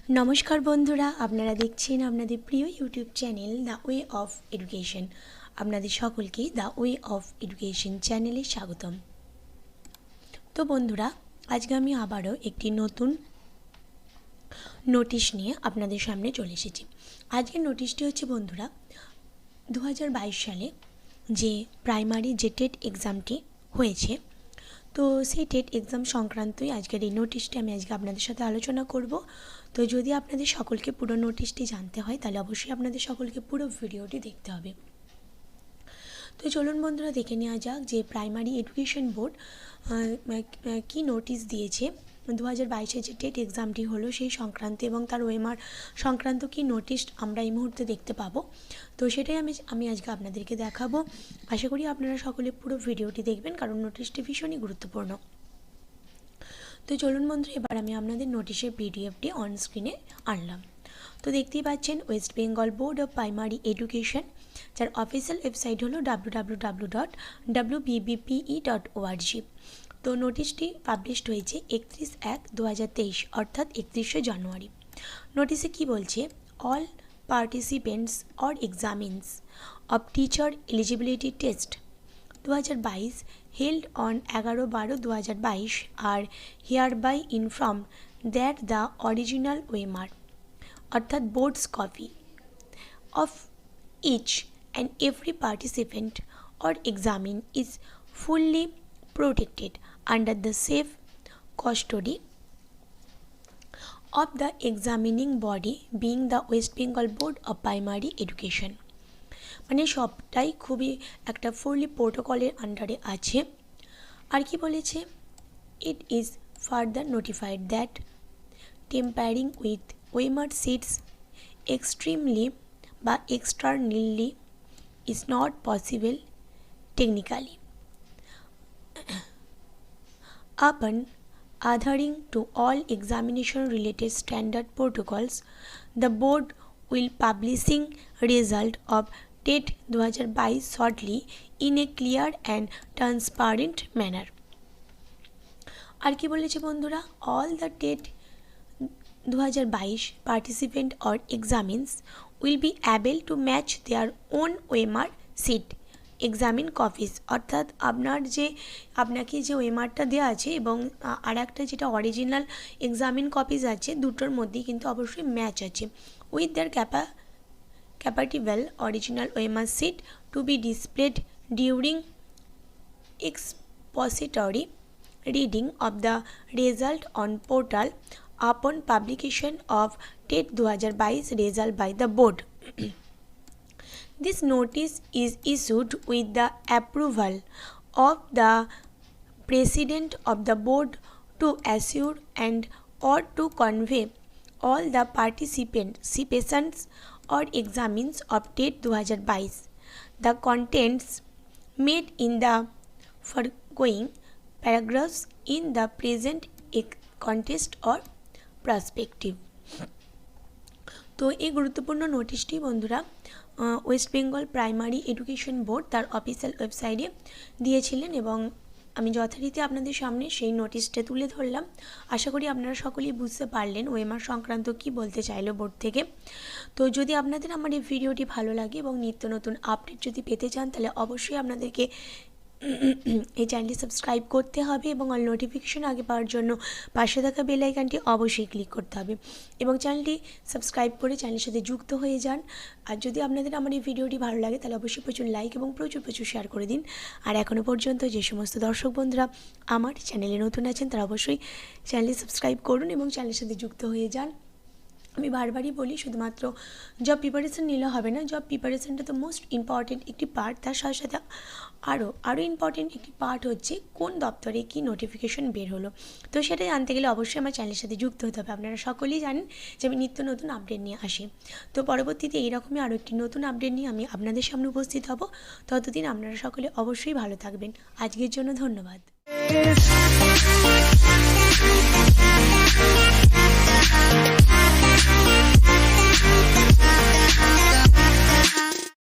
नमस्कार बंधुरा आपनारा देखছেন আপনাদের প্রিয় YouTube channel the way of education. আপনাদের সকলকে দ্য ওয়ে অফ এডুকেশন চ্যানেলে স্বাগতম। তো বন্ধুরা, আজকে আমি আবারও একটি নতুন নোটিশ নিয়ে আপনাদের সামনে চলে এসেছি। আজকের নোটিশটি হচ্ছে বন্ধুরা 2022 সালে যে প্রাইমারি যে টেট এক্সামটি হয়েছে, তো সেই টেট এক্সাম সংক্রান্তই আজকের এই নোটিশটি আমি আজকে আপনাদের সাথে আলোচনা করব। তো যদি আপনাদের সকলকে পুরো নোটিশটি জানতে হয় তাহলে অবশ্যই আপনাদের সকলকে পুরো ভিডিওটি দেখতে হবে। তো চলুন বন্ধুরা, দেখে নেওয়া যাক যে প্রাইমারি এডুকেশন বোর্ড কি নোটিশ দিয়েছে 2022-এ যে টেট এক্সামটি হলো সেই সংক্রান্ত এবং তার ওএমআর সংক্রান্ত কি নোটিশ আমরা এই মুহূর্তে দেখতে পাবো। তো সেটাই আমি আজকে আপনাদেরকে দেখাবো। আশা করি আপনারা সকলে পুরো ভিডিওটি দেখবেন, কারণ নোটিশটি ভীষণই গুরুত্বপূর্ণ। তো চলুন বন্ধু, এবার আমি আপনাদের নোটিশের পিডিএফটি অন স্ক্রিনে আনলাম। তো দেখতেই পাচ্ছেন West Bengal board of primary education, যার অফিসিয়াল ওয়েবসাইট হলো www.wbbpe.org। তো নোটিশটি পাবলিশড হয়েছে 31/1/2023 অর্থাৎ 31শে জানুয়ারি। নোটিশে কি বলছে? All participants or examinees of teacher eligibility test 2022 held on 11/12/2022 are hereby informed that the original OMR অর্থাৎ board's copy of each and every participant or examine is fully protected under the safe custody of the examining body being the West Bengal Board of Primary Education। মানে সবটাই খুবই একটা fully প্রোটোকলের আন্ডারে আছে। আর কি বলেছে? It is further notified that tampering with OMR sheets extremely বা externally is not possible technically. Upon adhering to all examination related standard protocols, the board will publishing result of TET 2022 shortly in a clear and transparent manner। আর কি বলেছে বন্ধুরা? all the TET 2022 participant or examines will be able to match their own OMR seat examine copies, অর্থাৎ আপনাকে যে ওএমআরটা দেওয়া আছে এবং আর একটা যেটা অরিজিনাল এক্সামিন কপিস আছে, দুটোর মধ্যেই কিন্তু অবশ্যই ম্যাচ আছে। With their captive original OMR sheet to be displayed during expository reading of the result on portal upon publication of TET 2022 result by the board. This notice is issued with the approval of the President of the Board to assure and or to convey all the participants or examines of TET 2022 the contents made in the foregoing paragraphs in the present contest or perspective। তো এই গুরুত্বপূর্ণ নোটিশটি বন্ধুরা West Bengal primary education board তার official ওয়েবসাইটে দিয়েছিলেন এবং আমি যথারীতি আপনাদের সামনে সেই নোটিশটা তুলে ধরলাম। আশা করি আপনারা সকলেই বুঝতে পারলেন ওএমআর সংক্রান্ত কি বলতে চাইলো বোর্ড থেকে। তো যদি আপনাদের আমার এই ভিডিওটি ভালো লাগে এবং নিত্য নতুন আপডেট যদি পেতে চান তাহলে অবশ্যই আপনাদেরকে এই চ্যানেলটি সাবস্ক্রাইব করতে হবে এবং অল নোটিফিকেশন আগে পাওয়ার জন্য পাশে থাকা বেল আইকনটি অবশ্যই ক্লিক করতে হবে এবং চ্যানেলটি সাবস্ক্রাইব করে চ্যানেলের সাথে যুক্ত হয়ে যান। আর যদি আপনাদের আমার এই ভিডিওটি ভালো লাগে তাহলে অবশ্যই প্রচুর লাইক এবং প্রচুর শেয়ার করে দিন। আর এখনও পর্যন্ত যে সমস্ত দর্শক বন্ধুরা আমার চ্যানেলে নতুন আছেন তারা অবশ্যই চ্যানেলটি সাবস্ক্রাইব করুন এবং চ্যানেলের সাথে যুক্ত হয়ে যান। আমি বারবারই বলি, শুধুমাত্র জব প্রিপারেশন নিলে হবে না, জব প্রিপারেশনটা তো মোস্ট ইম্পর্টেন্ট একটি পার্ট, তার সাথে সাথে আরও ইম্পর্টেন্ট একটি পার্ট হচ্ছে কোন দপ্তরে কি নোটিফিকেশন বের হলো। তো সেটা জানতে গেলে অবশ্যই আমার চ্যানেলের সাথে যুক্ত হতে হবে। আপনারা সকলেই জানেন যে আমি নিত্য নতুন আপডেট নিয়ে আসি। তো পরবর্তীতে এইরকমই আরও একটি নতুন আপডেট নিয়ে আমি আপনাদের সামনে উপস্থিত হব। ততদিন আপনারা সকলে অবশ্যই ভালো থাকবেন। আজকের জন্য ধন্যবাদ।